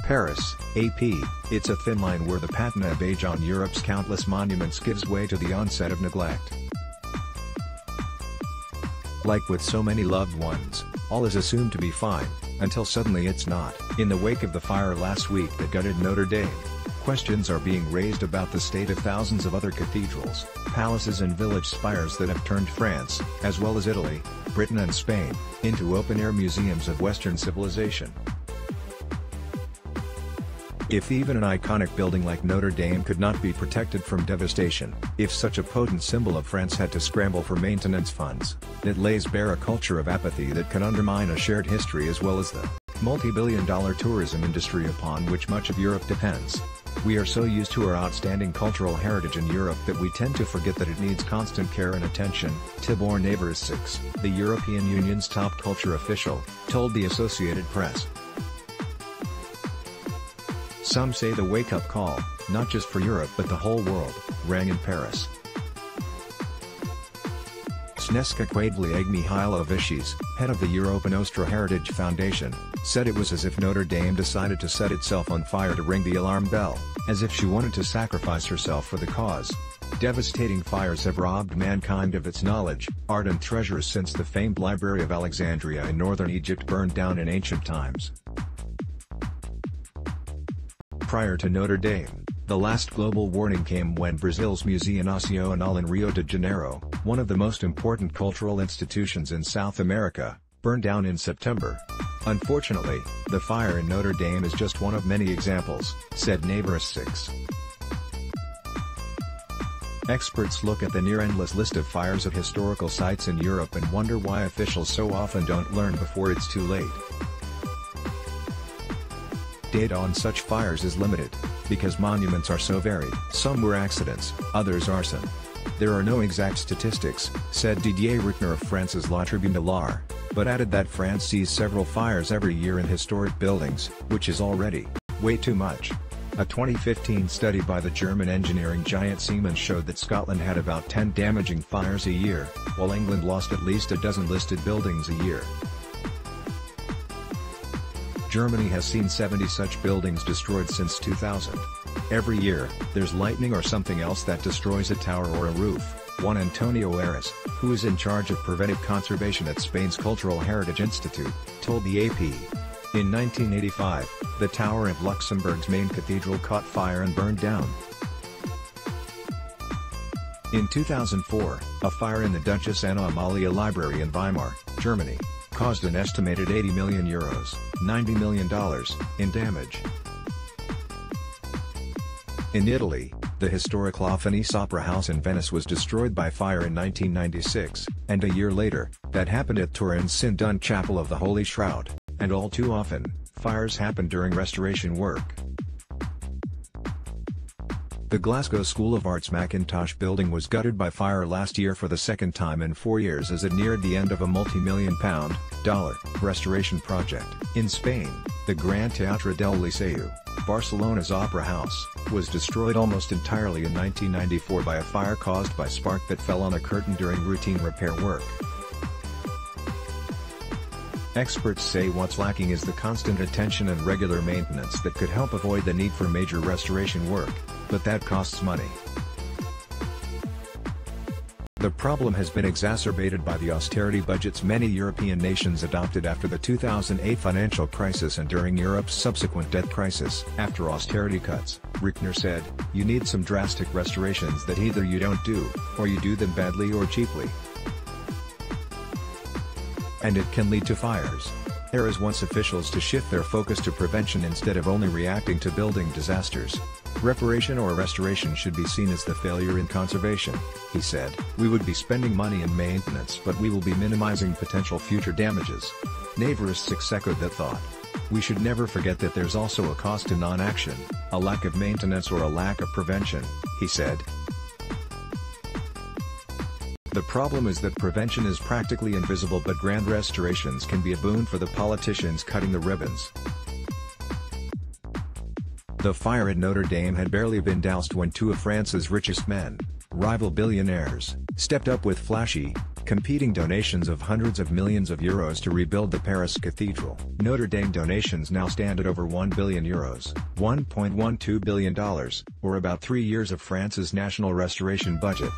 Paris, AP, it's a thin line where the patina of age on Europe's countless monuments gives way to the onset of neglect. Like with so many loved ones, all is assumed to be fine, until suddenly it's not. In the wake of the fire last week that gutted Notre Dame, questions are being raised about the state of thousands of other cathedrals, palaces and village spires that have turned France, as well as Italy, Britain and Spain, into open-air museums of Western civilization. If even an iconic building like Notre Dame could not be protected from devastation, if such a potent symbol of France had to scramble for maintenance funds, it lays bare a culture of apathy that can undermine a shared history as well as the multi-billion-dollar tourism industry upon which much of Europe depends. We are so used to our outstanding cultural heritage in Europe that we tend to forget that it needs constant care and attention, Tibor Navracsics, the European Union's top culture official, told the Associated Press. Some say the wake-up call, not just for Europe but the whole world, rang in Paris. Snežka Kvadlieg-Mihailovičius, head of the Europa Nostra Heritage Foundation, said it was as if Notre Dame decided to set itself on fire to ring the alarm bell, as if she wanted to sacrifice herself for the cause. Devastating fires have robbed mankind of its knowledge, art and treasures since the famed Library of Alexandria in northern Egypt burned down in ancient times. Prior to Notre Dame, the last global warning came when Brazil's Museu Nacional in Rio de Janeiro, one of the most important cultural institutions in South America, burned down in September. Unfortunately, the fire in Notre Dame is just one of many examples, said Navracsics. Experts look at the near-endless list of fires at historical sites in Europe and wonder why officials so often don't learn before it's too late. Data on such fires is limited, because monuments are so varied. Some were accidents, others arson. There are no exact statistics, said Didier Ruchner of France's La Tribune de l'Art, but added that France sees several fires every year in historic buildings, which is already way too much. A 2015 study by the German engineering giant Siemens showed that Scotland had about 10 damaging fires a year, while England lost at least a dozen listed buildings a year. Germany has seen 70 such buildings destroyed since 2000. Every year, there's lightning or something else that destroys a tower or a roof, Juan Antonio Ares, who is in charge of preventive conservation at Spain's Cultural Heritage Institute, told the AP. In 1985, the tower of Luxembourg's main cathedral caught fire and burned down. In 2004, a fire in the Duchess Anna Amalia Library in Weimar, Germany, caused an estimated €80 million, $90 million, in damage. In Italy, the historic La Fenice Opera House in Venice was destroyed by fire in 1996, and a year later, that happened at Turin's St. Chapel of the Holy Shroud, and all too often, fires happen during restoration work. The Glasgow School of Art's Mackintosh building was gutted by fire last year for the second time in 4 years as it neared the end of a multi-million-pound restoration project. In Spain, the Gran Teatre del Liceu, Barcelona's opera house, was destroyed almost entirely in 1994 by a fire caused by spark that fell on a curtain during routine repair work. Experts say what's lacking is the constant attention and regular maintenance that could help avoid the need for major restoration work, but that costs money. The problem has been exacerbated by the austerity budgets many European nations adopted after the 2008 financial crisis and during Europe's subsequent debt crisis. After austerity cuts, Ruchner said, you need some drastic restorations that either you don't do, or you do them badly or cheaply. And it can lead to fires. Ares wants officials to shift their focus to prevention instead of only reacting to building disasters. Reparation or restoration should be seen as the failure in conservation, he said. We would be spending money in maintenance but we will be minimizing potential future damages. Navracsics echoed that thought. We should never forget that there's also a cost to non-action, a lack of maintenance or a lack of prevention, he said. The problem is that prevention is practically invisible but grand restorations can be a boon for the politicians cutting the ribbons. The fire at Notre Dame had barely been doused when two of France's richest men, rival billionaires, stepped up with flashy, Competing donations of hundreds of millions of euros to rebuild the Paris Cathedral. Notre Dame donations now stand at over €1 billion, $1.12 billion, or about 3 years of France's national restoration budget.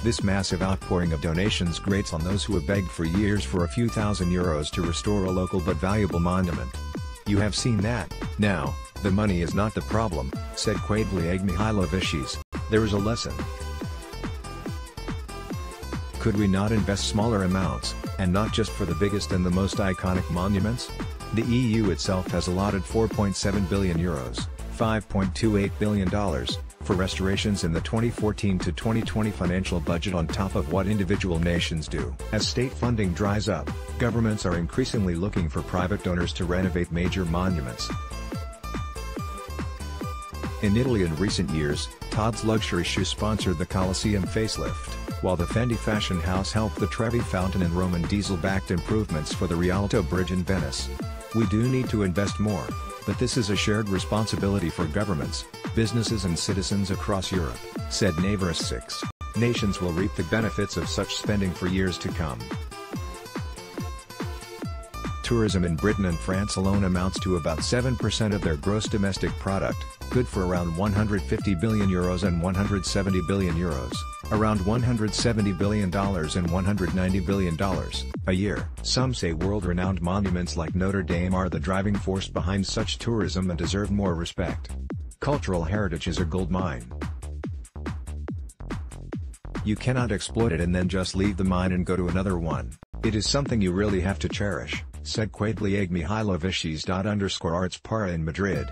This massive outpouring of donations grates on those who have begged for years for a few thousand euros to restore a local but valuable monument. You have seen that. Now, the money is not the problem, said Quadrilague Mihailovicis. There is a lesson. Could we not invest smaller amounts, and not just for the biggest and the most iconic monuments? The EU itself has allotted €4.7 billion, $5.28 billion, for restorations in the 2014 to 2020 financial budget on top of what individual nations do. As state funding dries up, governments are increasingly looking for private donors to renovate major monuments. In Italy in recent years, Tod's luxury shoe sponsored the Colosseum facelift, while the Fendi fashion house helped the Trevi Fountain and Roman diesel-backed improvements for the Rialto Bridge in Venice. We do need to invest more, but this is a shared responsibility for governments, businesses and citizens across Europe, said Navarre. 6 nations will reap the benefits of such spending for years to come. Tourism in Britain and France alone amounts to about 7% of their gross domestic product, good for around €150 billion and €170 billion, around $170 billion and $190 billion, a year. Some say world-renowned monuments like Notre Dame are the driving force behind such tourism and deserve more respect. Cultural heritage is a gold mine. You cannot exploit it and then just leave the mine and go to another one. It is something you really have to cherish, said Quadrilague Mihailovicis. _Arts Para in Madrid.